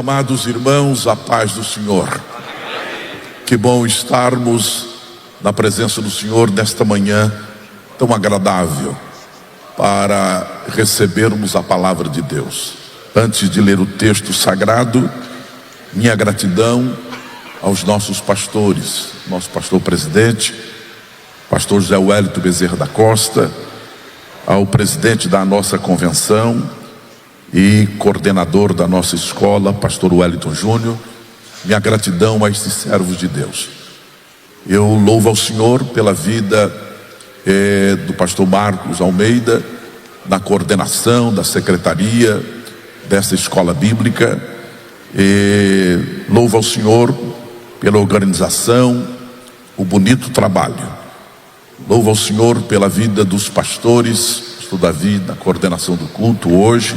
Amados irmãos, a paz do Senhor. Que bom estarmos na presença do Senhor nesta manhã tão agradável para recebermos a palavra de Deus. Antes de ler o texto sagrado, minha gratidão aos nossos pastores, nosso pastor presidente, pastor José Wellington Bezerra da Costa, ao presidente da nossa convenção e coordenador da nossa escola, pastor Wellington Júnior. Minha gratidão a estes servos de Deus. Eu louvo ao Senhor pela vida do pastor Marcos Almeida, na coordenação da secretaria dessa escola bíblica. Louvo ao Senhor pela organização, o bonito trabalho. Louvo ao Senhor pela vida dos pastores, pastor Davi, na coordenação do culto hoje,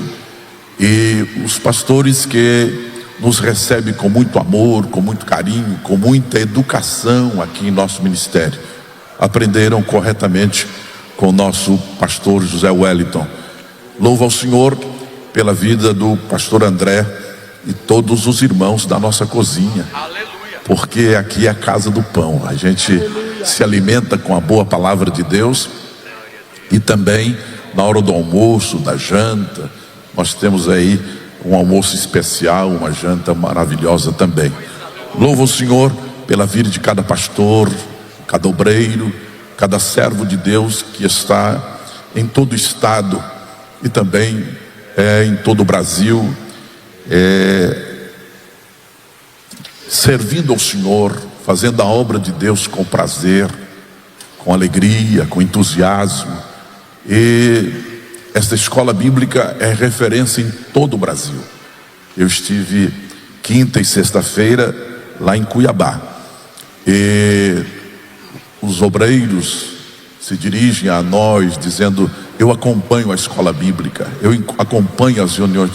e os pastores que nos recebem com muito amor, com muito carinho, com muita educação aqui em nosso ministério. Aprenderam corretamente com o nosso pastor José Wellington. Louvo ao Senhor pela vida do pastor André e todos os irmãos da nossa cozinha. Aleluia. Porque aqui é a casa do pão. A gente se alimenta com a boa palavra de Deus, e também na hora do almoço, da janta, nós temos aí um almoço especial, uma janta maravilhosa também. Louvo o Senhor pela vida de cada pastor, cada obreiro, cada servo de Deus que está em todo o estado e também em todo o Brasil, servindo ao Senhor, fazendo a obra de Deus com prazer, com alegria, com entusiasmo. E esta escola bíblica é referência em todo o Brasil. Eu estive quinta e sexta-feira lá em Cuiabá, e os obreiros se dirigem a nós dizendo: eu acompanho a escola bíblica, eu acompanho as reuniões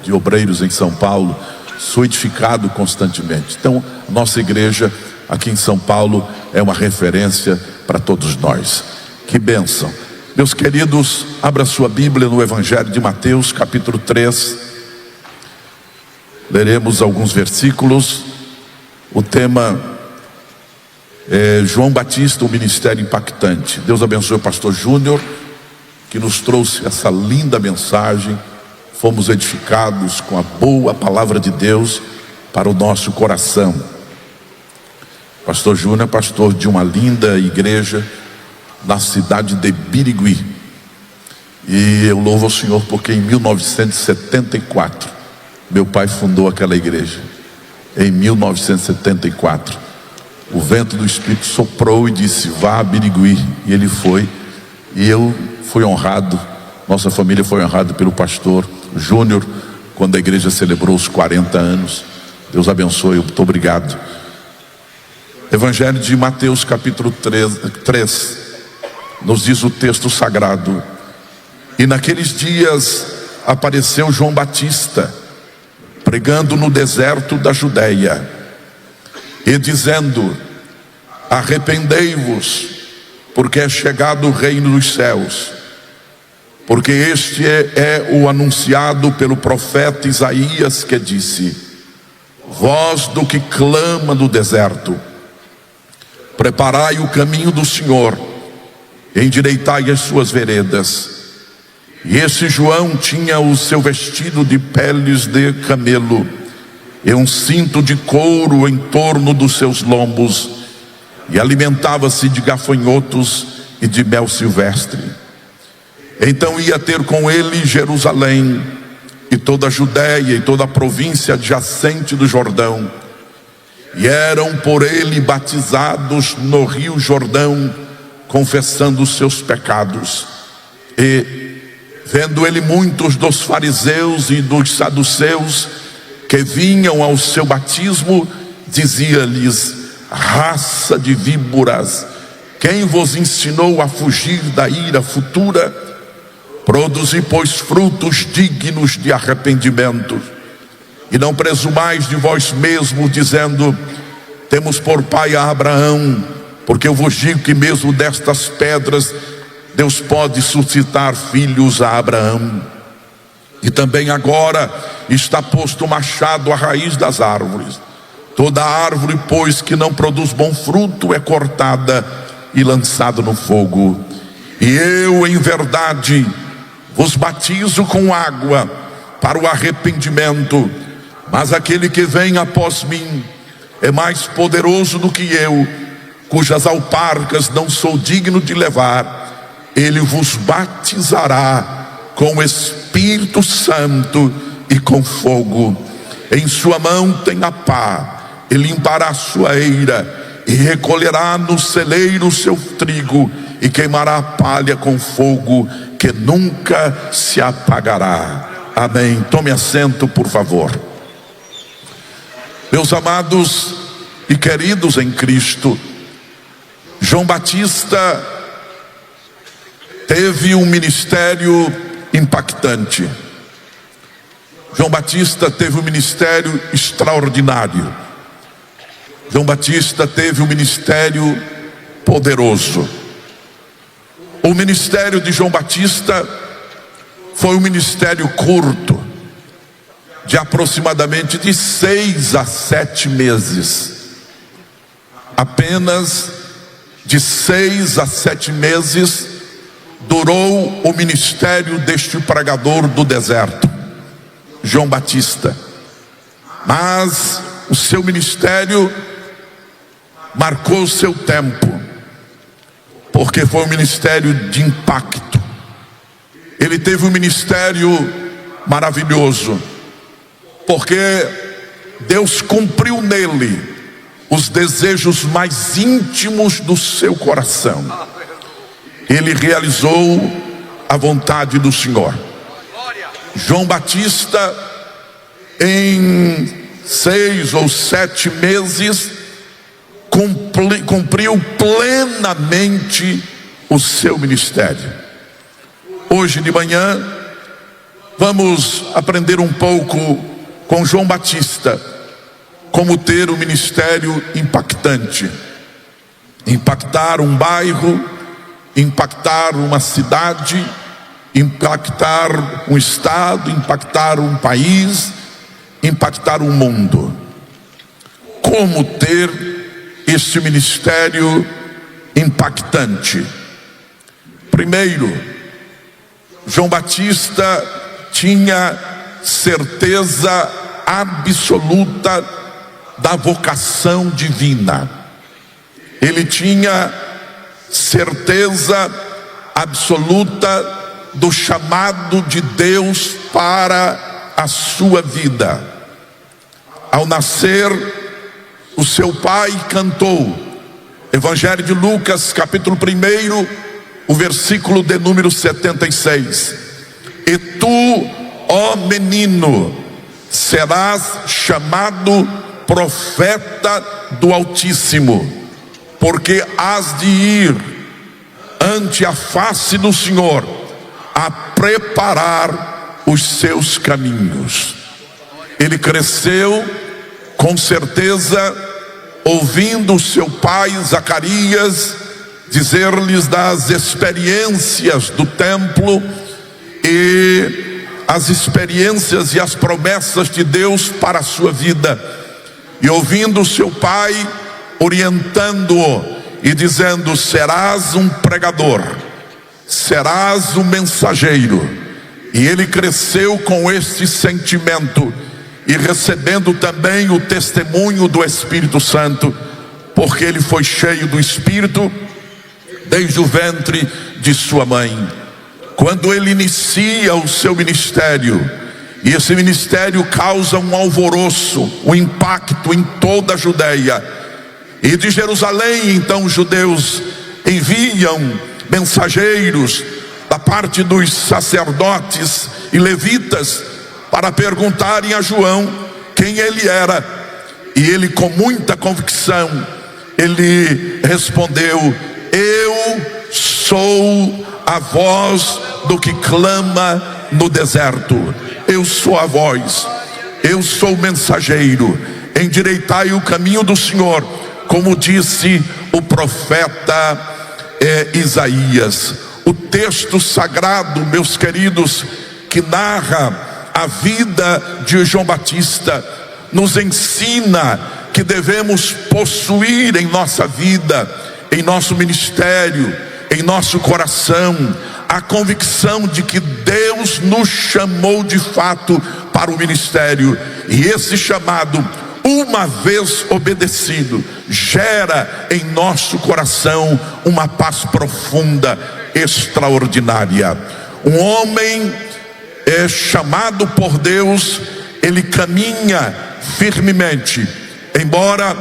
de obreiros em São Paulo, sou edificado constantemente. Então, nossa igreja aqui em São Paulo é uma referência para todos nós. Que bênção. Meus queridos, abra sua Bíblia no Evangelho de Mateus, capítulo 3. Leremos alguns versículos. O tema é João Batista, um ministério impactante. Deus abençoe o pastor Júnior, que nos trouxe essa linda mensagem. Fomos edificados com a boa palavra de Deus para o nosso coração. Pastor Júnior é pastor de uma linda igreja na cidade de Birigui, e eu louvo ao Senhor porque em 1974 meu pai fundou aquela igreja. Em 1974 o vento do Espírito soprou e disse: vá a Birigui, e ele foi, e eu fui honrado, nossa família foi honrada pelo pastor Júnior quando a igreja celebrou os 40 anos. Deus abençoe, muito obrigado. Evangelho de Mateus, capítulo 3, nos diz o texto sagrado: e naqueles dias apareceu João Batista, pregando no deserto da Judeia, e dizendo: arrependei-vos, porque é chegado o reino dos céus. Porque este é o anunciado pelo profeta Isaías, que disse: voz do que clama no deserto, preparai o caminho do Senhor, endireitai as suas veredas. E esse João tinha o seu vestido de peles de camelo e um cinto de couro em torno dos seus lombos, e alimentava-se de gafanhotos e de mel silvestre. Então ia ter com ele Jerusalém e toda a Judéia e toda a província adjacente do Jordão, e eram por ele batizados no rio Jordão, confessando os seus pecados. E vendo ele muitos dos fariseus e dos saduceus que vinham ao seu batismo, dizia-lhes: raça de víboras, quem vos ensinou a fugir da ira futura? Produzi, pois, frutos dignos de arrependimento, e não presumais de vós mesmos, dizendo: temos por pai a Abraão, porque eu vos digo que mesmo destas pedras Deus pode suscitar filhos a Abraão. E também agora está posto o machado à raiz das árvores. Toda árvore, pois, que não produz bom fruto é cortada e lançada no fogo. E eu, em verdade, vos batizo com água para o arrependimento, mas aquele que vem após mim é mais poderoso do que eu, cujas alparcas não sou digno de levar. Ele vos batizará com o Espírito Santo e com fogo. Em sua mão tem a pá, ele limpará a sua eira e recolherá no celeiro o seu trigo e queimará a palha com fogo que nunca se apagará. Amém. Tome assento, por favor. Meus amados e queridos em Cristo, João Batista teve um ministério impactante. João Batista teve um ministério extraordinário. João Batista teve um ministério poderoso. O ministério de João Batista foi um ministério curto, de aproximadamente de 6 a 7 meses. Apenas de 6 a 7 meses durou o ministério deste pregador do deserto, João Batista. Mas o seu ministério marcou o seu tempo, porque foi um ministério de impacto. Ele teve um ministério maravilhoso, porque Deus cumpriu nele os desejos mais íntimos do seu coração. Ele realizou a vontade do Senhor. João Batista, em 6 ou 7 meses, cumpriu plenamente o seu ministério. Hoje de manhã vamos aprender um pouco com João Batista como ter um ministério impactante, impactar um bairro, impactar uma cidade, impactar um estado, impactar um país, impactar um mundo. Como ter este ministério impactante? Primeiro, João Batista tinha certeza absoluta da vocação divina. Ele tinha certeza absoluta do chamado de Deus para a sua vida. Ao nascer, o seu pai cantou. Evangelho de Lucas, capítulo 1, o versículo de número 76. E tu, ó menino, serás chamado profeta do Altíssimo, porque hás de ir ante a face do Senhor a preparar os seus caminhos. Ele cresceu com certeza ouvindo seu pai Zacarias dizer-lhes das experiências do templo e as experiências e as promessas de Deus para a sua vida, e ouvindo seu pai orientando-o e dizendo: serás um pregador, serás um mensageiro. E ele cresceu com este sentimento e recebendo também o testemunho do Espírito Santo, porque ele foi cheio do Espírito desde o ventre de sua mãe. Quando ele inicia o seu ministério, e esse ministério causa um alvoroço, um impacto em toda a Judeia, e de Jerusalém então os judeus enviam mensageiros da parte dos sacerdotes e levitas para perguntarem a João quem ele era. E ele, com muita convicção, ele respondeu: eu sou a voz do que clama no deserto. Eu sou a voz, eu sou o mensageiro. Endireitai o caminho do Senhor, como disse o profeta Isaías. O texto sagrado, meus queridos, que narra a vida de João Batista nos ensina que devemos possuir em nossa vida, em nosso ministério, em nosso coração, a convicção de que Deus nos chamou de fato para o ministério. E esse chamado, uma vez obedecido, gera em nosso coração uma paz profunda, extraordinária. Um homem chamado por Deus, ele caminha firmemente, embora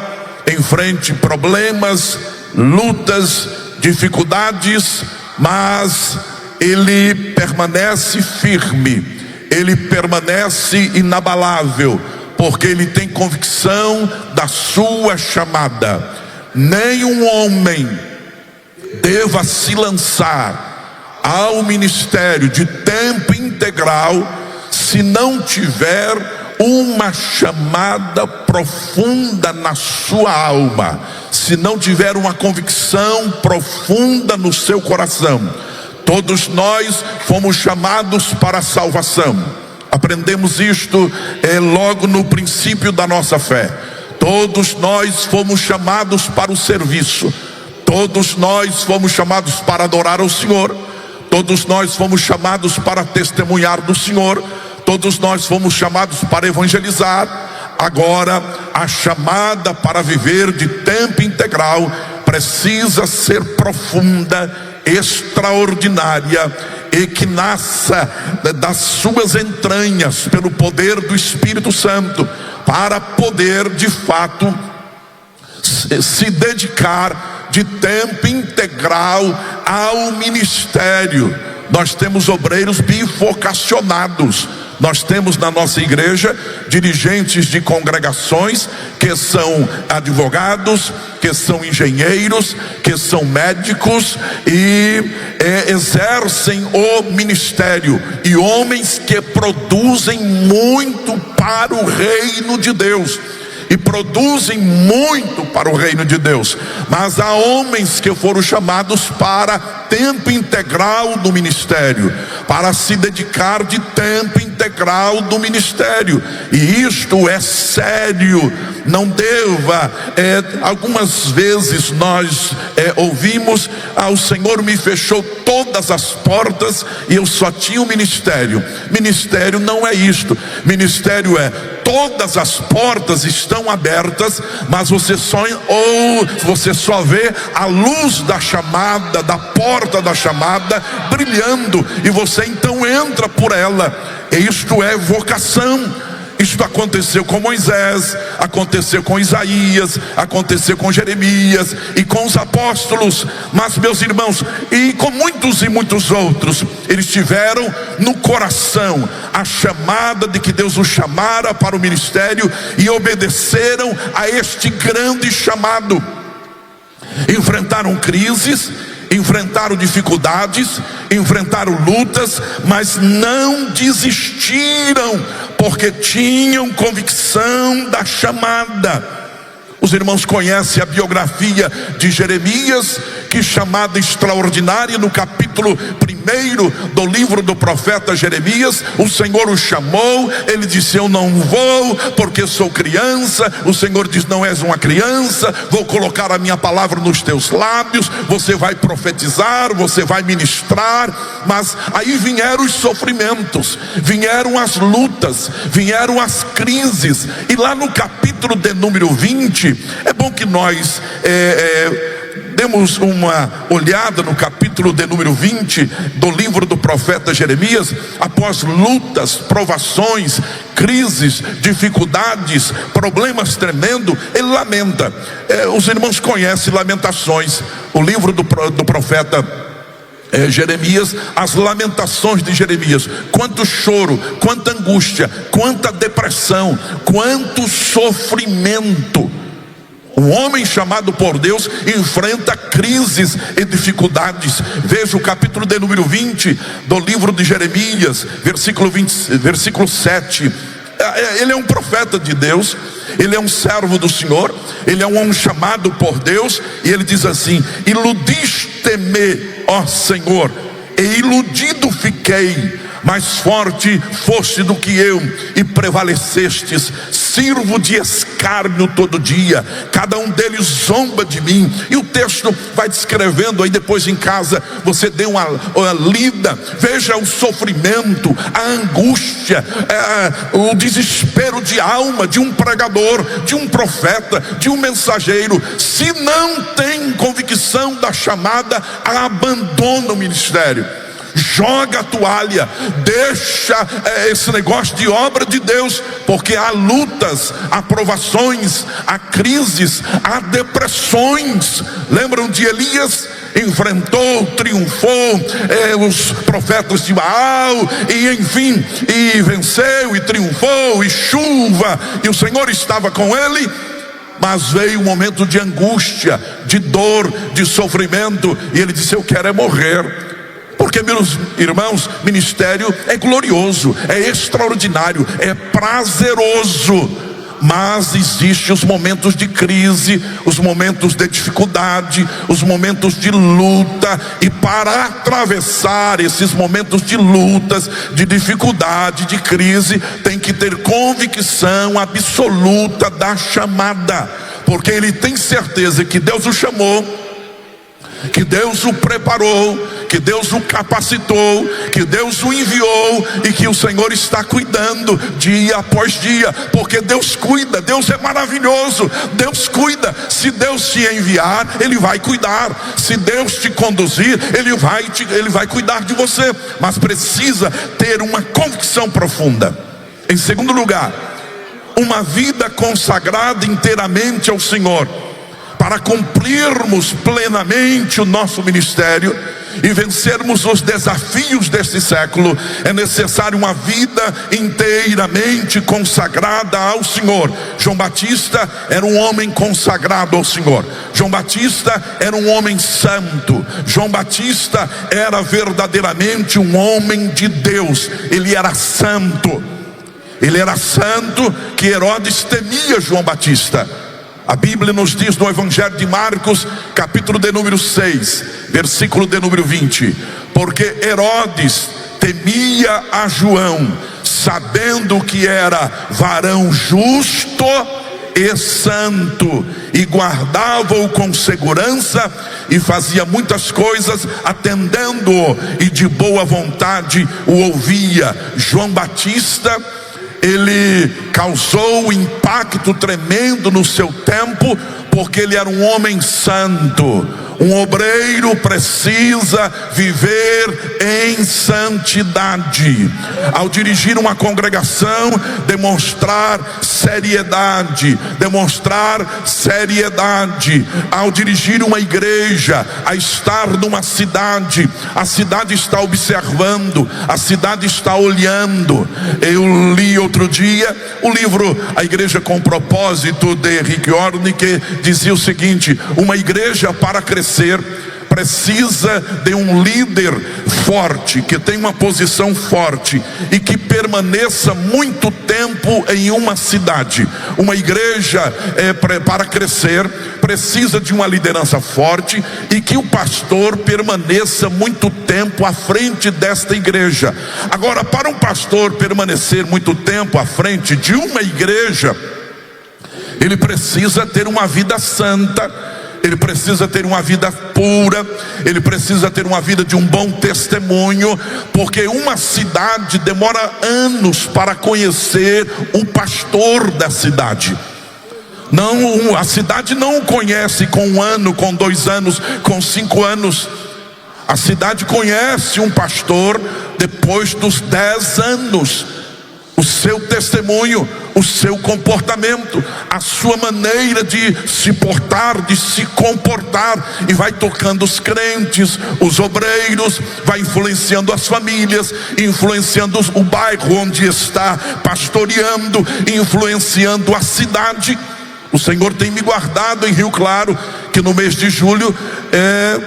enfrente problemas, lutas, dificuldades, mas ele permanece firme, ele permanece inabalável, porque ele tem convicção da sua chamada. Nenhum homem deva se lançar ao ministério de tempo integral se não tiver uma chamada profunda na sua alma, se não tiver uma convicção profunda no seu coração. Todos nós fomos chamados para a salvação. Aprendemos isto logo no princípio da nossa fé. Todos nós fomos chamados para o serviço. Todos nós fomos chamados para adorar ao Senhor. Todos nós fomos chamados para testemunhar do Senhor. Todos nós fomos chamados para evangelizar. Agora, a chamada para viver de tempo integral precisa ser profunda, extraordinária, e que nasça das suas entranhas pelo poder do Espírito Santo, para poder de fato se dedicar de tempo integral ao ministério. Nós temos obreiros bivocacionados. Nós temos na nossa igreja dirigentes de congregações que são advogados, que são engenheiros, que são médicos e exercem o ministério, e homens que produzem muito para o reino de Deus. E produzem muito para o reino de Deus. Mas há homens que foram chamados para tempo integral do ministério, para se dedicar de tempo integral do ministério. E isto é sério. Não deva, algumas vezes nós ouvimos: o Senhor me fechou todas as portas e eu só tinha o ministério. Ministério não é isto. Ministério é: todas as portas estão abertas, mas você só vê a luz da chamada, da porta da chamada brilhando, e você então entra por ela. E isto é vocação. Isto aconteceu com Moisés, aconteceu com Isaías, aconteceu com Jeremias e com os apóstolos. Mas, meus irmãos, e com muitos e muitos outros, eles tiveram no coração a chamada de que Deus os chamara para o ministério e obedeceram a este grande chamado. Enfrentaram crises, enfrentaram dificuldades, enfrentaram lutas, mas não desistiram, porque tinham convicção da chamada. Os irmãos conhecem a biografia de Jeremias, que chamada extraordinária, no capítulo 1 do livro do profeta Jeremias. O Senhor o chamou, ele disse: eu não vou porque sou criança. O Senhor diz: não és uma criança, vou colocar a minha palavra nos teus lábios, você vai profetizar, você vai ministrar. Mas aí vieram os sofrimentos, vieram as lutas, vieram as crises. E lá no capítulo de número 20, é bom que nós demos uma olhada no capítulo de número 20 do livro do profeta Jeremias. Após lutas, provações, crises, dificuldades, problemas tremendos, ele lamenta. Os irmãos conhecem Lamentações, o livro do profeta Jeremias, as lamentações de Jeremias. Quanto choro, quanta angústia, quanta depressão, quanto sofrimento. Um homem chamado por Deus enfrenta crises e dificuldades. Veja o capítulo de número 20 do livro de Jeremias, versículo 7. Ele é um profeta de Deus, ele é um servo do Senhor, ele é um homem chamado por Deus, e ele diz assim: iludiste-me, ó Senhor, e iludido fiquei, mais forte foste do que eu e prevalecestes. Sirvo de escárnio todo dia, cada um deles zomba de mim. E o texto vai descrevendo, aí depois em casa você dê uma lida, veja o sofrimento, a angústia, o desespero de alma de um pregador, de um profeta, de um mensageiro. Se não tem convicção da chamada, abandona o ministério, joga a toalha, deixa esse negócio de obra de Deus, porque há lutas, há provações, há crises, há depressões. Lembram de Elias? Enfrentou, triunfou, os profetas de Baal, e enfim, e venceu, e triunfou, e chuva, e o Senhor estava com ele. Mas veio um momento de angústia, de dor, de sofrimento, e ele disse: eu quero é morrer. Porque, meus irmãos, ministério é glorioso, é extraordinário, é prazeroso, mas existem os momentos de crise, os momentos de dificuldade, os momentos de luta. E para atravessar esses momentos de lutas, de dificuldade, de crise, tem que ter convicção absoluta da chamada, porque ele tem certeza que Deus o chamou, que Deus o preparou, que Deus o capacitou, que Deus o enviou, e que o Senhor está cuidando dia após dia, porque Deus cuida. Deus é maravilhoso, Deus cuida. Se Deus te enviar, Ele vai cuidar. Se Deus te conduzir, Ele vai cuidar de você. Mas precisa ter uma convicção profunda. Em segundo lugar, uma vida consagrada inteiramente ao Senhor. Para cumprirmos plenamente o nosso ministério e vencermos os desafios deste século, é necessário uma vida inteiramente consagrada ao Senhor. João Batista era um homem consagrado ao Senhor. João Batista era um homem santo. João Batista era verdadeiramente um homem de Deus. Ele era santo. Ele era santo que Herodes temia João Batista. A Bíblia nos diz no Evangelho de Marcos, capítulo de número 6, versículo de número 20: porque Herodes temia a João, sabendo que era varão justo e santo, e guardava-o com segurança, e fazia muitas coisas atendendo-o, e de boa vontade o ouvia. João Batista, ele causou um impacto tremendo no seu tempo, porque ele era um homem santo. Um obreiro precisa viver em santidade. Ao dirigir uma congregação, demonstrar seriedade. Ao dirigir uma igreja, a estar numa cidade, a cidade está observando, a cidade está olhando. Eu li outro dia o livro A Igreja com Propósito, de Rick Warren, que dizia o seguinte: uma igreja, para crescer, precisa de um líder forte, que tenha uma posição forte e que permaneça muito tempo em uma cidade. Uma igreja, para crescer, precisa de uma liderança forte e que o pastor permaneça muito tempo à frente desta igreja. Agora, para um pastor permanecer muito tempo à frente de uma igreja, ele precisa ter uma vida santa, ele precisa ter uma vida pura, ele precisa ter uma vida de um bom testemunho, porque uma cidade demora anos para conhecer o pastor da cidade. Não, a cidade não o conhece com 1 ano, com 2 anos, com 5 anos. A cidade conhece um pastor depois dos 10 anos. O seu testemunho, o seu comportamento, a sua maneira de se portar, de se comportar, e vai tocando os crentes, os obreiros, vai influenciando as famílias, influenciando o bairro onde está pastoreando, influenciando a cidade. O Senhor tem me guardado em Rio Claro, que no mês de julho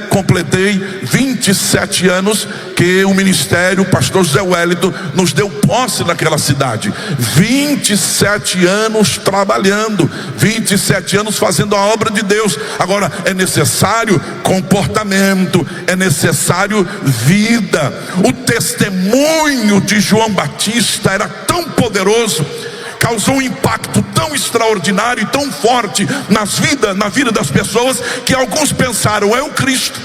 completei 27 anos que o ministério, o pastor José Wellington, nos deu posse naquela cidade. 27 anos trabalhando, 27 anos fazendo a obra de Deus. Agora é necessário comportamento, é necessário vida. O testemunho de João Batista era tão poderoso, causou um impacto tão extraordinário e tão forte na vida das pessoas, que alguns pensaram: é o Cristo,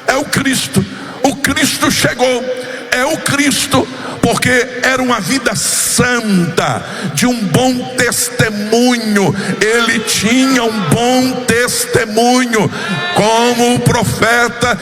é o Cristo, o Cristo chegou, é o Cristo, porque era uma vida santa, de um bom testemunho. Ele tinha um bom testemunho, como o profeta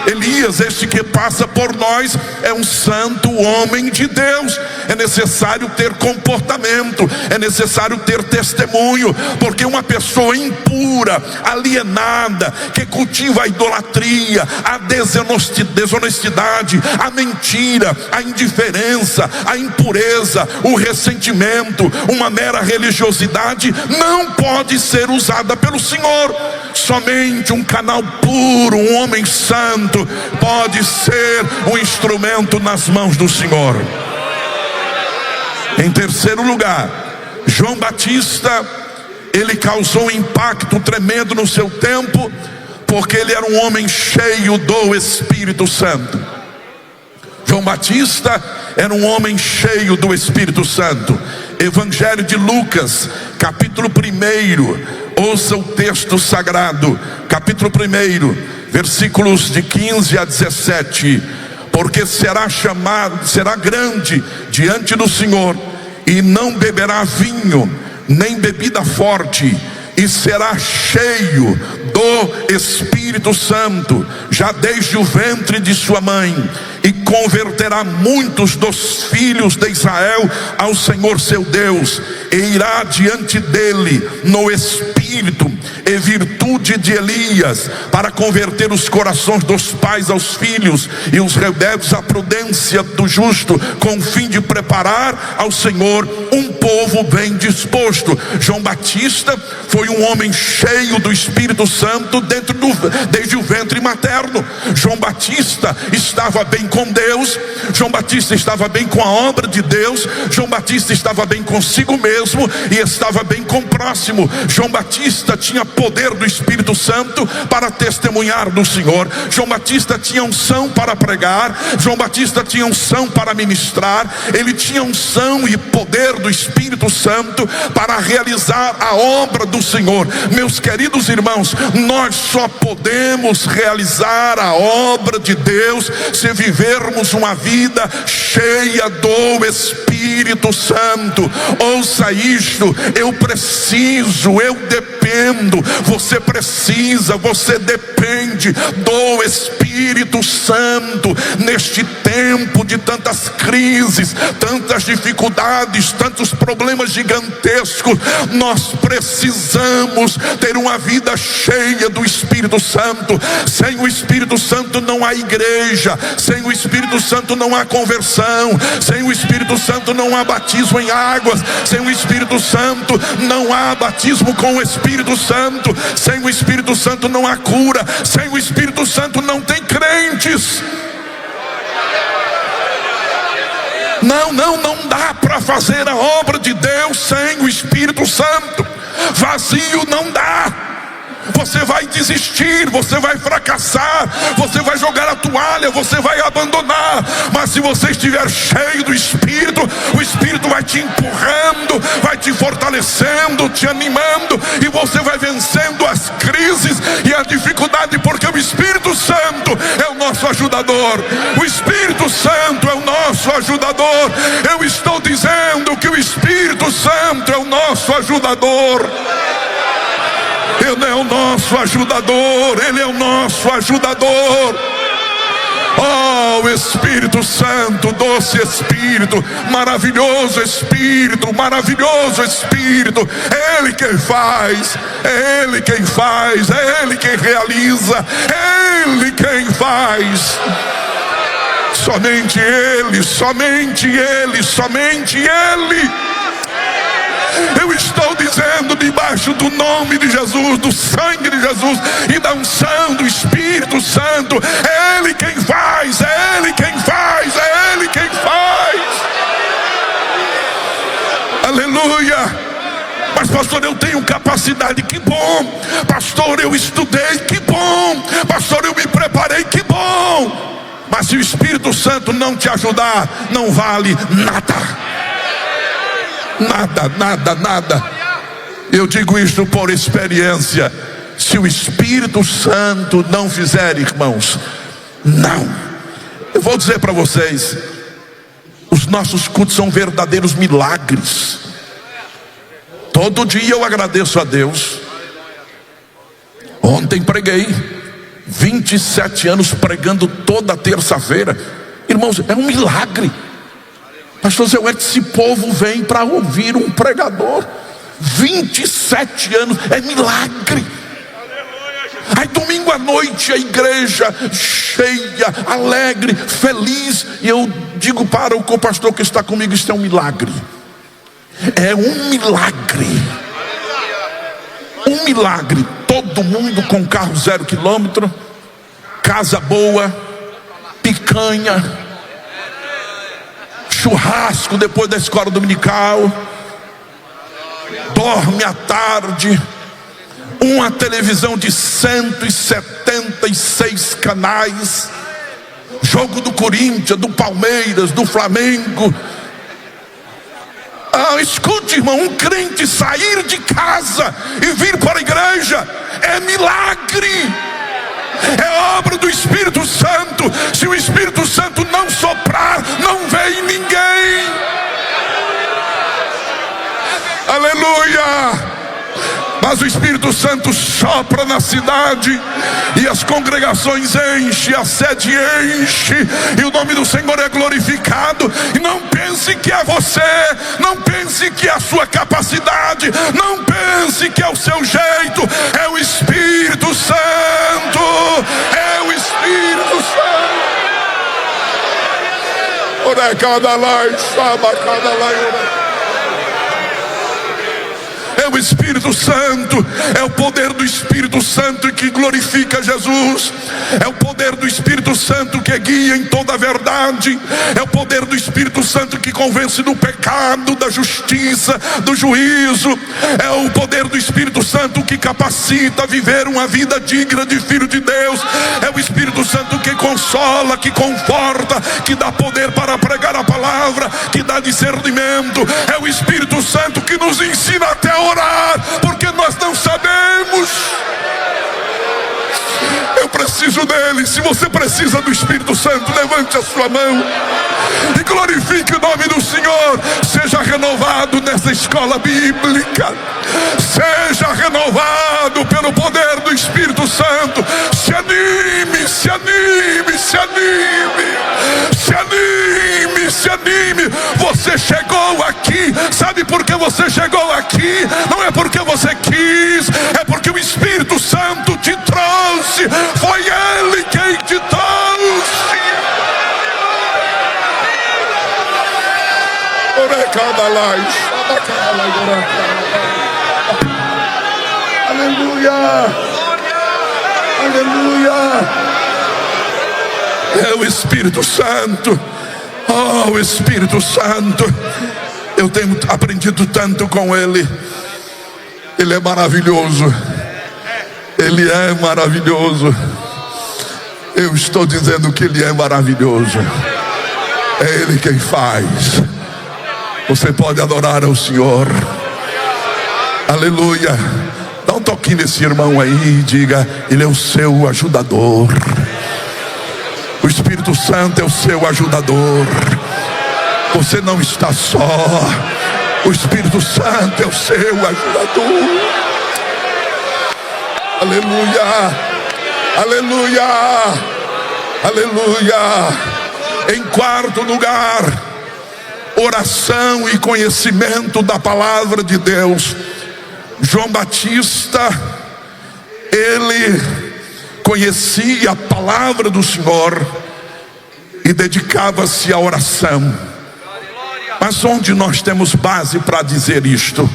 Elias, este que passa por nós, é um santo homem de Deus. É necessário ter comportamento, é necessário ter testemunho, porque uma pessoa impura, alienada, que cultiva a idolatria, a desonestidade, a mentira, a indiferença, a impureza, o ressentimento, uma mera religiosidade, não pode ser usada pelo Senhor. Somente um canal puro, um homem santo, pode ser um instrumento nas mãos do Senhor. Em terceiro lugar, João Batista, ele causou um impacto tremendo no seu tempo, porque ele era um homem cheio do Espírito Santo. João Batista era um homem cheio do Espírito Santo. Evangelho de Lucas, capítulo 1, ouça o texto sagrado, capítulo 1, versículos de 15 a 17. Porque será grande diante do Senhor, e não beberá vinho, nem bebida forte, e será cheio do Espírito Santo, já desde o ventre de sua mãe, e converterá muitos dos filhos de Israel ao Senhor seu Deus, e irá diante dele no Espírito e virtude de Elias, para converter os corações dos pais aos filhos, e os rebeldes à prudência do justo, com o fim de preparar ao Senhor um povo bem disposto. João Batista foi um homem cheio do Espírito Santo desde o ventre materno. João Batista estava bem com Deus, João Batista estava bem com a obra de Deus, João Batista estava bem consigo mesmo e estava bem com o próximo. João Batista tinha poder do Espírito Santo para testemunhar do Senhor. João Batista tinha unção para pregar, João Batista tinha unção para ministrar, ele tinha unção e poder do Espírito Santo para realizar a obra do Senhor. Meus queridos irmãos, nós só podemos realizar a obra de Deus se vivermos uma vida cheia do Espírito Santo. Ouça isto: eu preciso, eu dependo, você precisa, você depende do Espírito Santo. Neste tempo de tantas crises, tantas dificuldades, tantos problemas gigantescos, nós precisamos ter uma vida cheia do Espírito Santo. Sem o Espírito Santo não há igreja, sem o Espírito Santo não há conversão, sem o Espírito Santo não há batismo em águas, sem o Espírito Santo não há batismo com o Espírito Santo, sem o Espírito Santo não há cura, sem o Espírito Santo não tem crentes. Não dá para fazer a obra de Deus sem o Espírito Santo. Vazio não dá. Você vai desistir, você vai fracassar, você vai jogar a toalha, você vai abandonar. Mas se você estiver cheio do Espírito, o Espírito vai te empurrando, vai te fortalecendo, te animando, e você vai vencendo as crises e a dificuldade, porque o Espírito Santo é o nosso ajudador. O Espírito Santo é o nosso ajudador. Eu estou dizendo que o Espírito Santo é o nosso ajudador. Ele é o nosso ajudador, Ele é o nosso ajudador. Oh, Espírito Santo, doce Espírito, maravilhoso Espírito, maravilhoso Espírito. É Ele quem faz, é Ele quem faz, é Ele quem realiza, é Ele quem faz. Somente Ele, somente Ele, somente Ele. Eu nome de Jesus, do sangue de Jesus e da unção do Espírito Santo. É Ele quem faz, é Ele quem faz, é Ele quem faz. Aleluia. Mas pastor, eu tenho capacidade, que bom. Pastor, eu estudei, que bom. Pastor, eu me preparei, que bom. Mas se o Espírito Santo não te ajudar, não vale nada. Nada, nada, nada. Eu digo isto por experiência. Se o Espírito Santo não fizer, irmãos, não. Eu vou dizer para vocês, os nossos cultos são verdadeiros milagres. Todo dia eu agradeço a Deus. Ontem preguei 27 anos pregando toda terça-feira. Irmãos, é um milagre. Pastor Zé, esse povo vem para ouvir um pregador. 27 anos, é milagre. Aí domingo à noite a igreja cheia, alegre, feliz. E eu digo para o co-pastor que está comigo, isto é um milagre. É um milagre. Um milagre. Todo mundo com carro 0 quilômetro, casa boa, picanha, churrasco depois da escola dominical, dorme à tarde, uma televisão de 176 canais, jogo do Corinthians, do Palmeiras, do Flamengo. Escute, irmão, um crente sair de casa e vir para a igreja é milagre. É obra do Espírito Santo. Se o Espírito Santo não soprar, não vem ninguém. Aleluia. Mas o Espírito Santo sopra na cidade e as congregações enchem, a sede enche e o nome do Senhor é glorificado. E não pense que é você, não pense que é a sua capacidade, não pense que é o seu jeito. É o Espírito Santo, é o Espírito Santo. Ora cada lá e chama cada lá e ora. É o Espírito Santo, é o poder do Espírito Santo que glorifica Jesus, é o poder do Espírito Santo que guia em toda a verdade, é o poder do Espírito Santo que convence do pecado, da justiça, do juízo, é o poder do Espírito Santo que capacita a viver uma vida digna de filho de Deus, é o Espírito Santo que consola, que conforta, que dá poder para pregar a palavra, que dá discernimento, é o Espírito Santo que nos ensina até a orar, porque nós não sabemos. Eu preciso dele. Se você precisa do Espírito Santo, levante a sua mão e glorifique o nome do Senhor. Seja renovado nessa escola bíblica, seja renovado pelo poder do Espírito Santo. Se anime, se anime, se anime, se anime, se anime. Você chegou aqui, sabe por que você chegou aqui? Não é porque você quis, é porque o Espírito Santo te trouxe. Foi Ele quem te trouxe. Aleluia. Aleluia. É o Espírito Santo. Oh, o Espírito Santo. Eu tenho aprendido tanto com Ele. Ele é maravilhoso. Ele é maravilhoso. Eu estou dizendo que Ele é maravilhoso. É Ele quem faz. Você pode adorar ao Senhor. Aleluia. Dá um toquinho nesse irmão aí e diga: Ele é o seu ajudador. O Espírito Santo é o seu ajudador. Você não está só. O Espírito Santo é o seu ajudador. Aleluia. Aleluia. Aleluia. Em quarto lugar, oração e conhecimento da palavra de Deus. João Batista, ele conhecia a palavra do Senhor e dedicava-se à oração. Mas onde nós temos base para dizer isto?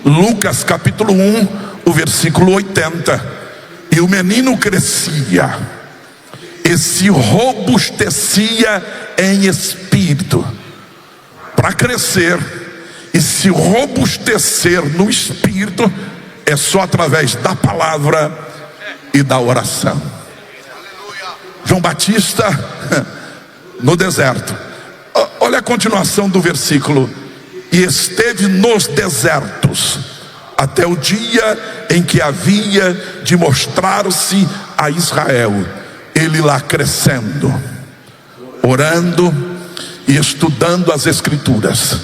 Lucas capítulo 1, o versículo 80. E o menino crescia e se robustecia em espírito. Para crescer e se robustecer no espírito é só através da palavra e da oração. João Batista no deserto. Olha a continuação do versículo. E esteve nos desertos até o dia em que havia de mostrar-se a Israel. Ele lá crescendo, orando e estudando as escrituras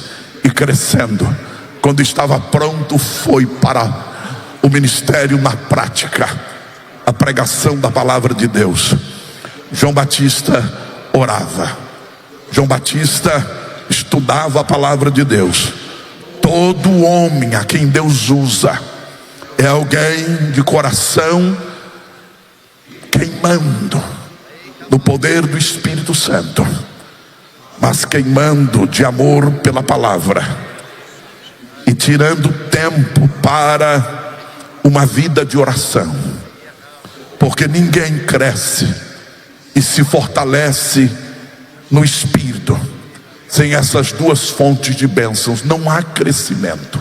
e crescendo. Quando estava pronto, foi para o ministério na prática, a pregação da palavra de Deus. João Batista orava, João Batista estudava a palavra de Deus. Todo homem a quem Deus usa é alguém de coração queimando no poder do Espírito Santo, mas queimando de amor pela palavra e tirando tempo para uma vida de oração, porque ninguém cresce e se fortalece no Espírito sem essas duas fontes de bênçãos. Não há crescimento.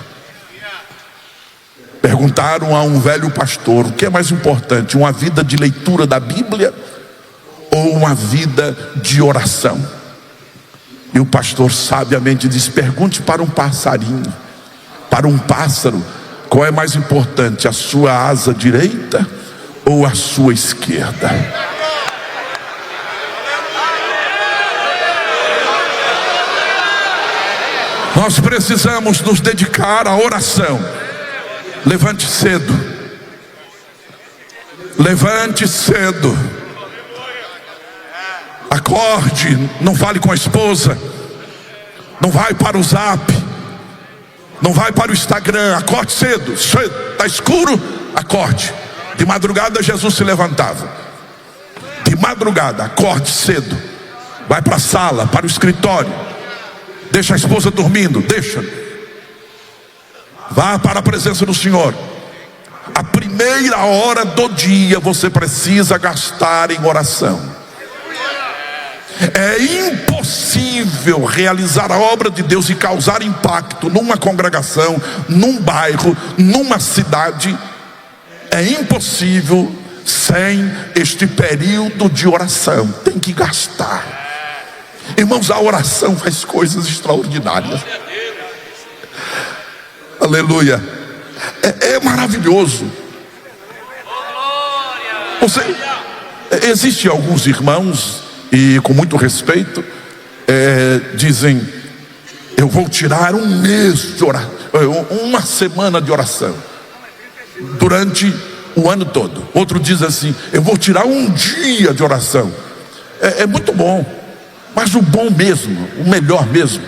Perguntaram a um velho pastor: o que é mais importante, uma vida de leitura da Bíblia ou uma vida de oração? E o pastor sabiamente disse: pergunte para um passarinho, para um pássaro, qual é mais importante, a sua asa direita ou a sua esquerda? Nós precisamos nos dedicar à oração. Levante cedo. Levante cedo. Acorde. Não fale com a esposa. Não vai para o Zap. Não vai para o Instagram. Acorde cedo. Está escuro? Acorde. De madrugada Jesus se levantava. De madrugada, acorde cedo. Vai para a sala, para o escritório. Deixa a esposa dormindo, deixa. Vá para a presença do Senhor. A primeira hora do dia você precisa gastar em oração. É impossível realizar a obra de Deus e causar impacto numa congregação, num bairro, numa cidade. É impossível sem este período de oração. Tem que gastar. Irmãos, a oração faz coisas extraordinárias. Aleluia. É maravilhoso. Existem alguns irmãos, e com muito respeito, dizem: eu vou tirar um mês de oração, uma semana de oração, durante o ano todo. Outro diz assim: eu vou tirar um dia de oração. É muito bom. Mas o bom mesmo, o melhor mesmo,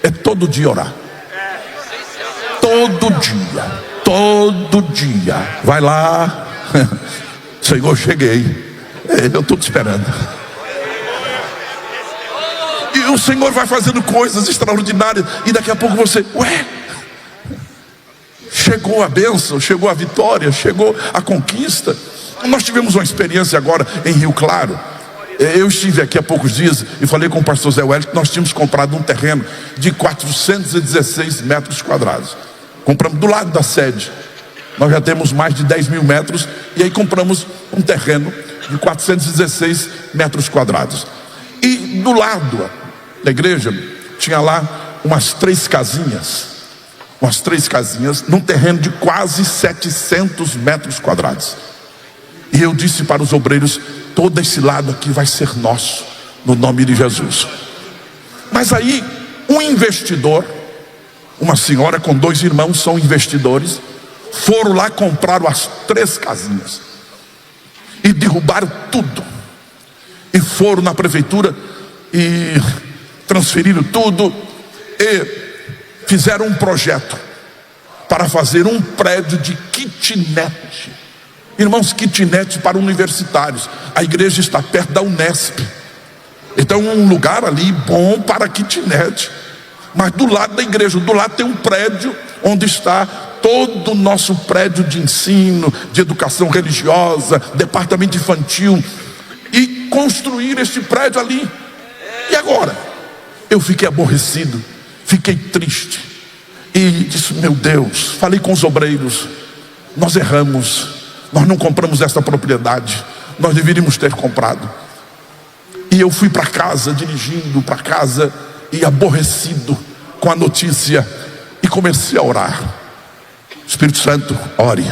é todo dia orar. Todo dia. Vai lá. Senhor, cheguei. Eu estou te esperando. E o Senhor vai fazendo coisas extraordinárias. E daqui a pouco você, chegou a bênção, chegou a vitória, chegou a conquista. Nós tivemos uma experiência agora em Rio Claro. Eu estive aqui há poucos dias e falei com o pastor Zé Wellington que nós tínhamos comprado um terreno de 416 metros quadrados. Compramos do lado da sede. Nós já temos mais de 10 mil metros. E aí compramos um terreno de 416 metros quadrados. E do lado da igreja tinha lá umas três casinhas, num terreno de quase 700 metros quadrados. E eu disse para os obreiros: todo esse lado aqui vai ser nosso, no nome de Jesus. Mas aí um investidor, uma senhora com 2 irmãos, são investidores, foram lá, compraram as 3 casinhas e derrubaram tudo, e foram na prefeitura e transferiram tudo e fizeram um projeto para fazer um prédio de kitnet. Irmãos, kitnet para universitários. A igreja está perto da Unesp, então um lugar ali bom para kitnet. Mas do lado da igreja, do lado tem um prédio onde está todo o nosso prédio de ensino, de educação religiosa, departamento infantil, e construir este prédio ali. E agora? Eu fiquei aborrecido, fiquei triste, e disse: meu Deus, falei com os obreiros, nós erramos, nós não compramos esta propriedade, nós deveríamos ter comprado. E eu fui para casa, dirigindo para casa, e aborrecido com a notícia, e comecei a orar. Espírito Santo, ore,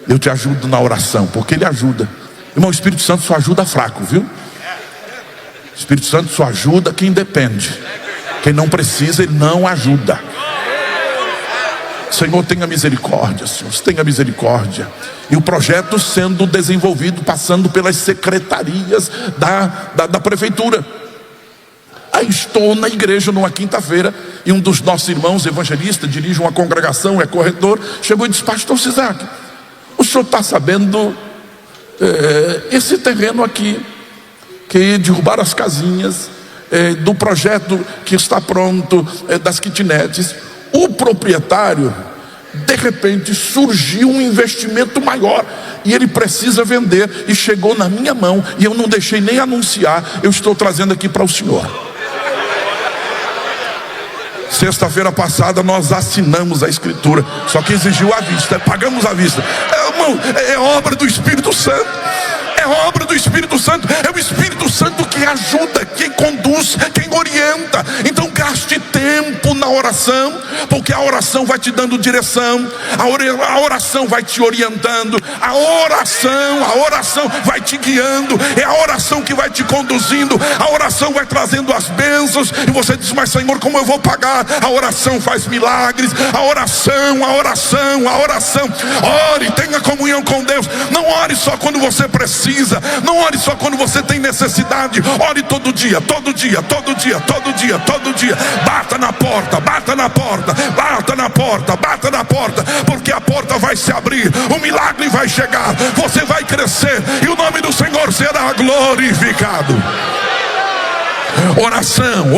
eu te ajudo na oração, porque Ele ajuda. Irmão, o Espírito Santo só ajuda fraco, viu? O Espírito Santo só ajuda quem depende. Quem não precisa, Ele não ajuda. Senhor, tenha misericórdia, Senhor, tenha misericórdia. E o projeto sendo desenvolvido, passando pelas secretarias da prefeitura. Aí estou na igreja numa quinta-feira, e um dos nossos irmãos evangelistas, dirige uma congregação, é corretor, chegou e disse: pastor Sisac, o senhor está sabendo esse terreno aqui, que derrubaram as casinhas, do projeto que está pronto, das kitnets, o proprietário, de repente surgiu um investimento maior, e ele precisa vender, e chegou na minha mão, e eu não deixei nem anunciar, eu estou trazendo aqui para o senhor. Sexta-feira passada nós assinamos a escritura, só que exigiu à vista, pagamos à vista. Irmão, é obra do Espírito Santo. É obra do Espírito Santo. É o Espírito Santo que ajuda, quem conduz, quem orienta. Então gaste tempo na oração, porque a oração vai te dando direção, a oração vai te orientando, a oração vai te guiando, é a oração que vai te conduzindo, a oração vai trazendo as bênçãos, e você diz: mas Senhor, como eu vou pagar? A oração faz milagres. A oração. Ore, tenha comunhão com Deus. Não ore só quando você precisa, não ore só quando você tem necessidade. Ore todo dia. Bata na porta, porque a porta vai se abrir, o milagre vai chegar, você vai crescer, e o nome do Senhor será glorificado. Oração.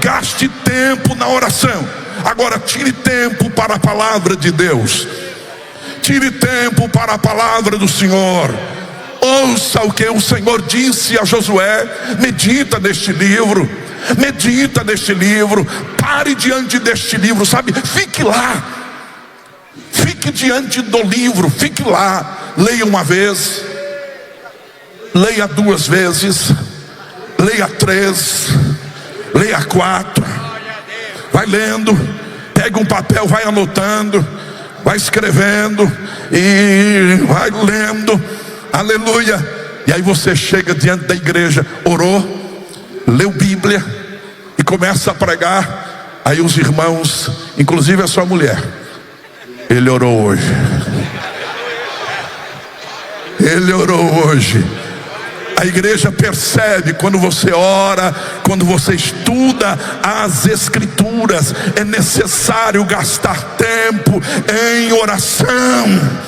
Gaste tempo na oração. Agora, tire tempo para a palavra de Deus. Tire tempo para a palavra do Senhor. Ouça o que o Senhor disse a Josué. Medita neste livro. Pare diante deste livro, sabe? Fique lá. Fique diante do livro. Fique lá. Leia uma vez. Leia 2 vezes. Leia 3. Leia 4. Vai lendo. Pega um papel, vai anotando, vai escrevendo e vai lendo. Aleluia. E aí você chega diante da igreja, orou, leu Bíblia e começa a pregar. Aí os irmãos, inclusive a sua mulher: ele orou hoje. Ele orou hoje. A igreja percebe quando você ora, quando você estuda as escrituras. É necessário gastar tempo em oração.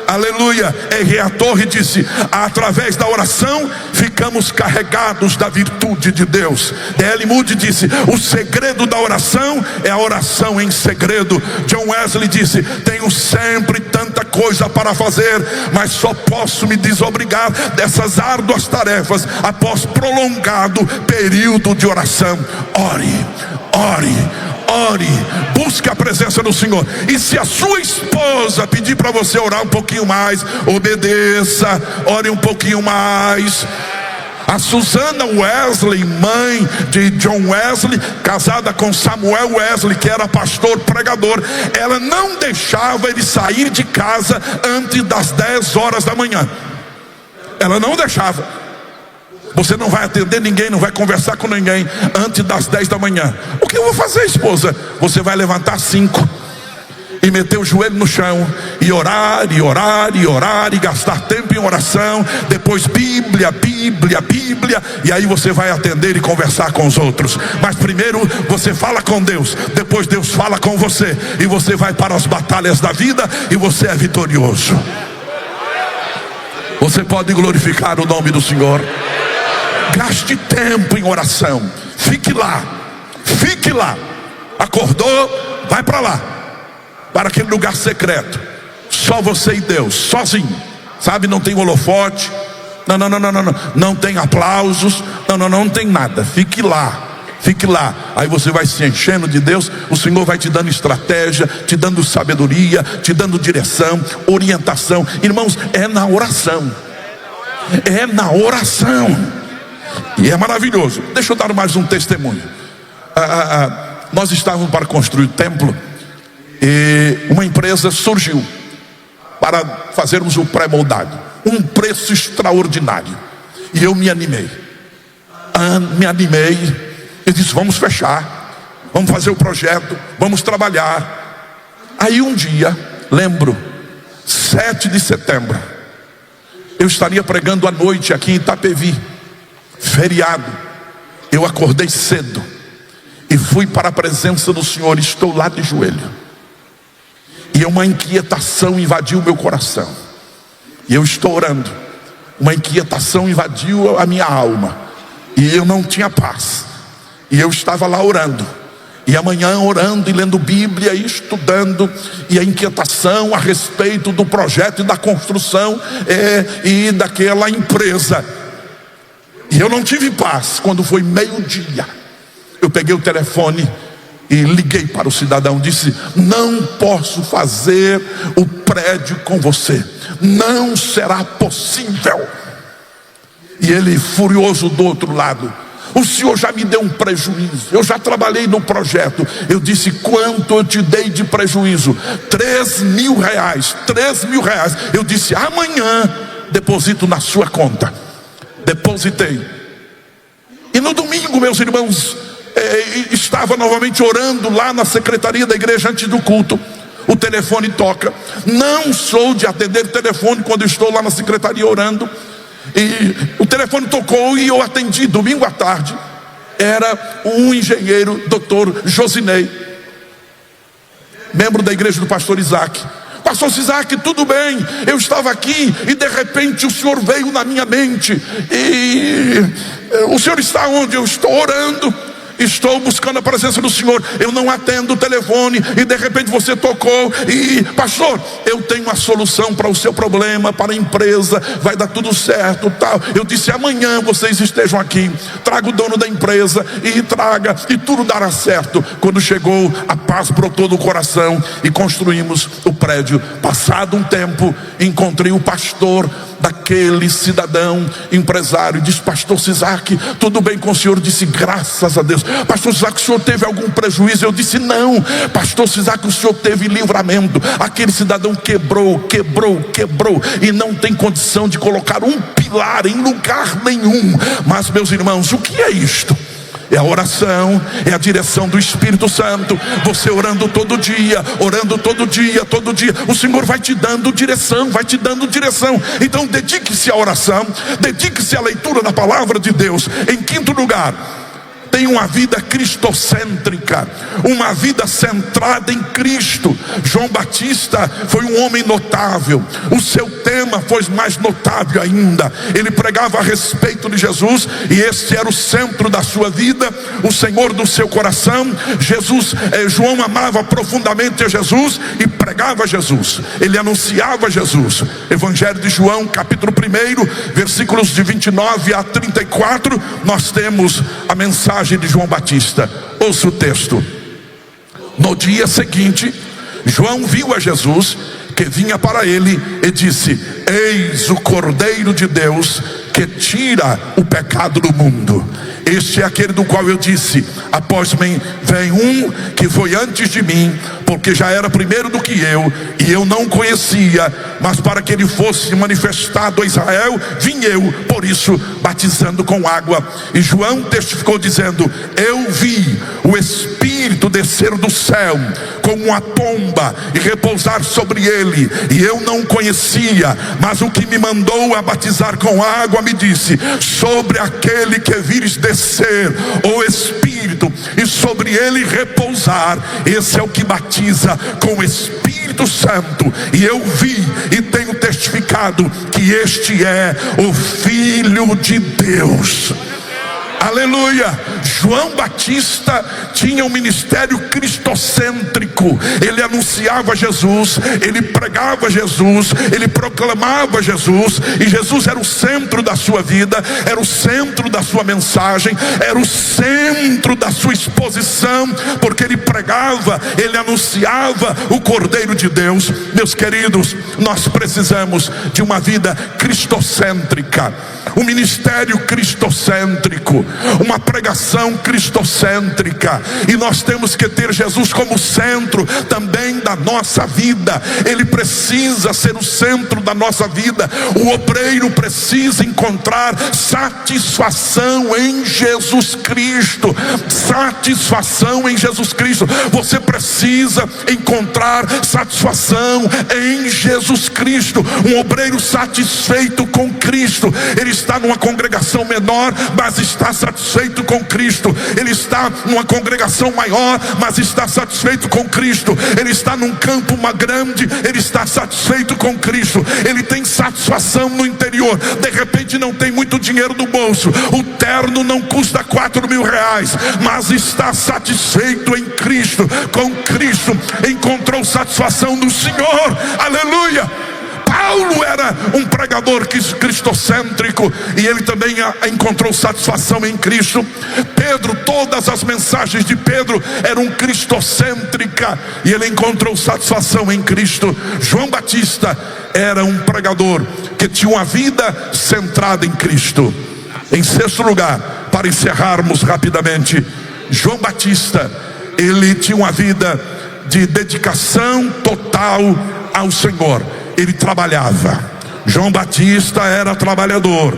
Aleluia. R.A. Torre disse: através da oração ficamos carregados da virtude de Deus. D.L. Moody disse: o segredo da oração é a oração em segredo. John Wesley disse: tenho sempre tanta coisa para fazer, mas só posso me desobrigar dessas árduas tarefas após prolongado período de oração. Ore, busque a presença do Senhor. E se a sua esposa pedir para você orar um pouquinho mais, obedeça, ore um pouquinho mais. A Susana Wesley, mãe de John Wesley, casada com Samuel Wesley, que era pastor, pregador, ela não deixava ele sair de casa antes das 10 horas da manhã. Ela não deixava. Você não vai atender ninguém, não vai conversar com ninguém antes das 10 da manhã. O que eu vou fazer, esposa? Você vai levantar 5 e meter o joelho no chão e orar, e gastar tempo em oração. Depois Bíblia, e aí você vai atender e conversar com os outros. Mas primeiro você fala com Deus, depois Deus fala com você, e você vai para as batalhas da vida e você é vitorioso. Você pode glorificar o nome do Senhor. Gaste tempo em oração. Fique lá. Acordou, vai para lá, para aquele lugar secreto, só você e Deus, sozinho, sabe? Não tem holofote, não tem aplausos, não tem nada. Fique lá. Aí você vai se enchendo de Deus. O Senhor vai te dando estratégia, te dando sabedoria, te dando direção, orientação. Irmãos, é na oração. E é maravilhoso. Deixa eu dar mais um testemunho. Nós estávamos para construir o templo e uma empresa surgiu para fazermos o pré-moldado. Um preço extraordinário. E eu me animei. Eu disse, vamos fechar, vamos fazer o projeto, vamos trabalhar. Aí um dia, lembro, 7 de setembro, eu estaria pregando à noite aqui em Itapevi, feriado. Eu acordei cedo e fui para a presença do Senhor. Estou lá de joelho e uma inquietação invadiu meu coração. E eu estou orando, uma inquietação invadiu a minha alma e eu não tinha paz. E eu estava lá orando, e amanhã orando e lendo Bíblia e estudando, e a inquietação a respeito do projeto e da construção e daquela empresa. E eu não tive paz. Quando foi meio-dia, eu peguei o telefone e liguei para o cidadão. Disse, não posso fazer o prédio com você, não será possível. E ele furioso do outro lado, o senhor já me deu um prejuízo, eu já trabalhei no projeto. Eu disse, quanto eu te dei de prejuízo? 3 mil reais. Eu disse, amanhã deposito na sua conta. Depositei. E no domingo, meus irmãos, estava novamente orando lá na secretaria da igreja antes do culto. O telefone toca. Não sou de atender telefone quando estou lá na secretaria orando. E o telefone tocou e eu atendi. Domingo à tarde. Era um engenheiro, doutor Josinei, membro da igreja do pastor Isaac. Pastor Isaac, tudo bem? Eu estava aqui e de repente o senhor veio na minha mente. E o senhor está onde? Eu estou orando, estou buscando a presença do Senhor. Eu não atendo o telefone e de repente você tocou. E pastor, eu tenho a solução para o seu problema, para a empresa, vai dar tudo certo, tal. Eu disse, amanhã vocês estejam aqui, traga o dono da empresa e traga, e tudo dará certo. Quando chegou, a paz brotou do coração e construímos o prédio. Passado um tempo, encontrei o pastor daquele cidadão empresário. Disse, pastor Isaac, tudo bem com o senhor? Disse, graças a Deus. Pastor Isaac, o senhor teve algum prejuízo? Eu disse, não. Pastor Isaac, o senhor teve livramento. Aquele cidadão quebrou e não tem condição de colocar um pilar em lugar nenhum. Mas meus irmãos, o que é isto? É a oração, é a direção do Espírito Santo. Você orando todo dia, o Senhor vai te dando direção, Então dedique-se à oração, dedique-se à leitura da palavra de Deus. Em quinto lugar, tenha uma vida cristocêntrica, uma vida centrada em Cristo. João Batista foi um homem notável. O seu tema foi mais notável ainda. Ele pregava a respeito de Jesus e esse era o centro da sua vida, o Senhor do seu coração. João amava profundamente a Jesus e pregava Jesus. Ele anunciava Jesus. Evangelho de João, capítulo 1, versículos de 29 a 34, nós temos a mensagem de João Batista. Ouça o texto. No dia seguinte, João viu a Jesus que vinha para ele e disse, eis o Cordeiro de Deus que tira o pecado do mundo. Este é aquele do qual eu disse, após mim vem um que foi antes de mim, porque já era primeiro do que eu, e eu não conhecia, mas para que ele fosse manifestado a Israel, vim eu, por isso batizando com água. E João testificou dizendo, eu vi o Espírito descer do céu como uma pomba e repousar sobre ele, e eu não conhecia, mas o que me mandou a batizar com água me disse, sobre aquele que vires descer o Espírito e sobre ele repousar, esse é o que batiza com o Espírito Santo. E eu vi e tenho testificado que este é o Filho de Deus. Aleluia! João Batista tinha um ministério cristocêntrico. Ele anunciava Jesus, ele pregava Jesus, ele proclamava Jesus, e Jesus era o centro da sua vida, era o centro da sua mensagem, era o centro da sua exposição, porque ele pregava, ele anunciava o Cordeiro de Deus. Meus queridos, nós precisamos de uma vida cristocêntrica, um ministério cristocêntrico, uma pregação cristocêntrica, e nós temos que ter Jesus como centro também da nossa vida. Ele precisa ser o centro da nossa vida. O obreiro precisa encontrar satisfação em Jesus Cristo. Satisfação em Jesus Cristo. Você precisa encontrar satisfação em Jesus Cristo. Um obreiro satisfeito com Cristo, ele está numa congregação menor, mas está satisfeito com Cristo. Ele está numa congregação maior, mas está satisfeito com Cristo. Ele está num campo grande, ele está satisfeito com Cristo. Ele tem satisfação no interior. De repente não tem muito dinheiro no bolso, o terno não custa 4.000 reais, mas está satisfeito em Cristo, com Cristo. Encontrou satisfação no Senhor. Aleluia! Paulo era um pregador cristocêntrico, e ele também encontrou satisfação em Cristo. Pedro, todas as mensagens de Pedro eram cristocêntricas, e ele encontrou satisfação em Cristo. João Batista era um pregador que tinha uma vida centrada em Cristo. Em sexto lugar, para encerrarmos rapidamente, João Batista, ele tinha uma vida de dedicação total ao Senhor. Ele trabalhava. João Batista era trabalhador.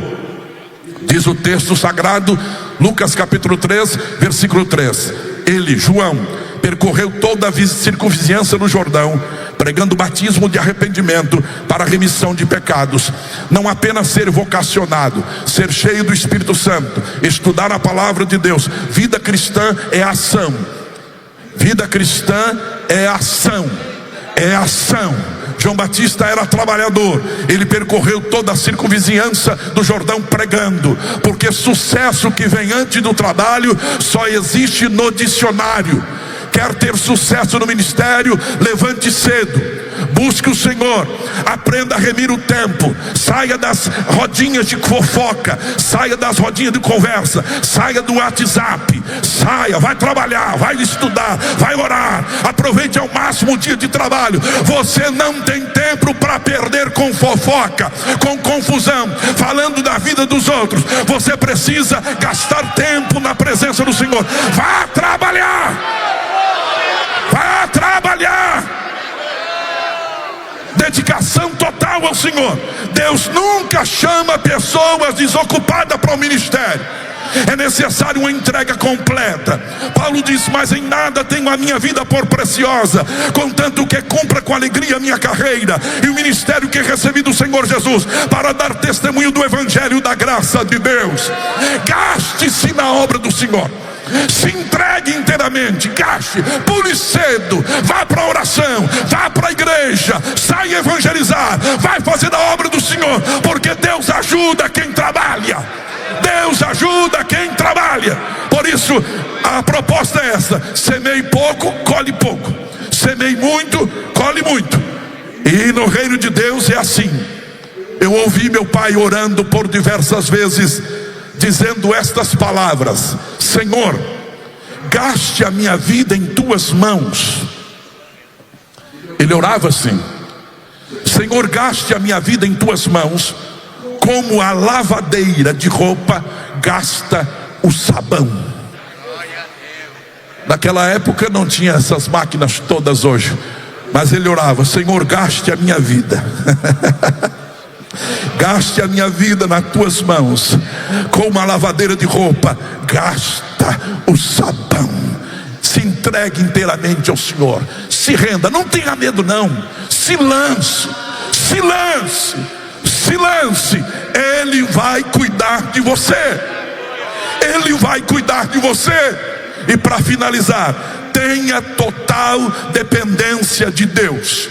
Diz o texto sagrado, Lucas capítulo 3, versículo 3. Ele, João, percorreu toda a circunvizinhança do Jordão, pregando o batismo de arrependimento para a remissão de pecados. Não apenas ser vocacionado, ser cheio do Espírito Santo, estudar a palavra de Deus. Vida cristã é ação. Vida cristã é ação. É ação. João Batista era trabalhador. Ele percorreu toda a circunvizinhança do Jordão pregando, porque sucesso que vem antes do trabalho só existe no dicionário. Quer ter sucesso no ministério? Levante cedo, busque o Senhor, aprenda a remir o tempo, saia das rodinhas de fofoca, saia das rodinhas de conversa, saia do WhatsApp, saia, vai trabalhar, vai estudar, vai orar, aproveite ao máximo o dia de trabalho. Você não tem tempo para perder com fofoca, com confusão, falando da vida dos outros. Você precisa gastar tempo na presença do Senhor. Vá trabalhar! Vá trabalhar! Dedicação total ao Senhor. Deus nunca chama pessoas desocupadas para o ministério. É necessário uma entrega completa. Paulo diz: mas em nada tenho a minha vida por preciosa, contanto que cumpra com alegria a minha carreira e o ministério que recebi do Senhor Jesus, para dar testemunho do evangelho da graça de Deus. Gaste-se na obra do Senhor. Se entregue inteiramente, gaste, pule cedo, vá para a oração, vá para a igreja, saia evangelizar, vai fazer a obra do Senhor, porque Deus ajuda quem trabalha. Deus ajuda quem trabalha. Por isso a proposta é essa: semeie pouco, colhe pouco, semeie muito, colhe muito. E no reino de Deus é assim. Eu ouvi meu pai orando por diversas vezes, dizendo estas palavras: Senhor, gaste a minha vida em tuas mãos. Ele orava assim: Senhor, gaste a minha vida em tuas mãos, como a lavadeira de roupa gasta o sabão. Naquela época não tinha essas máquinas todas hoje, mas ele orava: Senhor, gaste a minha vida. Gaste a minha vida nas tuas mãos, como a lavadeira de roupa gasta o sabão. Se entregue inteiramente ao Senhor, se renda, não tenha medo não, se lance, se lance, se lance. Ele vai cuidar de você. Ele vai cuidar de você. E para finalizar, tenha total dependência de Deus.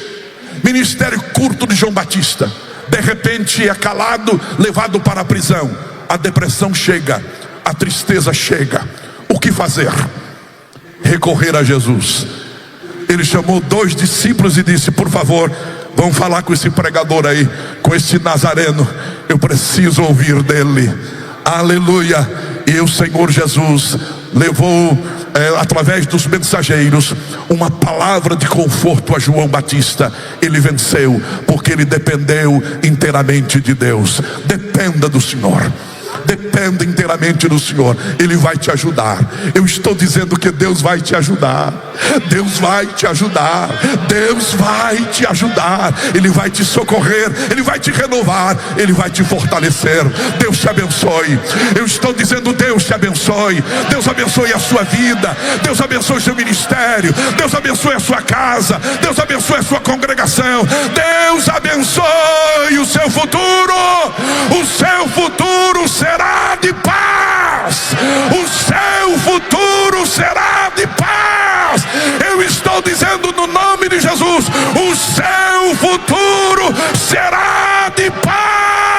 Ministério curto de João Batista. De repente é calado, levado para a prisão. A depressão chega. a tristeza chega, o que fazer? Recorrer a Jesus. Ele chamou 2 discípulos e disse: por favor, vão falar com esse pregador aí, com esse nazareno, eu preciso ouvir dele. Aleluia. E o Senhor Jesus levou, através dos mensageiros, uma palavra de conforto a João Batista. Ele venceu, porque ele dependeu inteiramente de Deus. Dependa do Senhor. Dependa inteiramente do Senhor. Ele vai te ajudar. Eu estou dizendo que Deus vai te ajudar. Deus vai te ajudar. Deus vai te ajudar. Ele vai te socorrer. Ele vai te renovar. Ele vai te fortalecer. Deus te abençoe. Eu estou dizendo: Deus te abençoe. Deus abençoe a sua vida. Deus abençoe o seu ministério. Deus abençoe a sua casa. Deus abençoe a sua congregação. Deus abençoe o seu futuro. O seu futuro será de paz. O seu futuro será de paz. Eu estou dizendo no nome de Jesus: o seu futuro será de paz.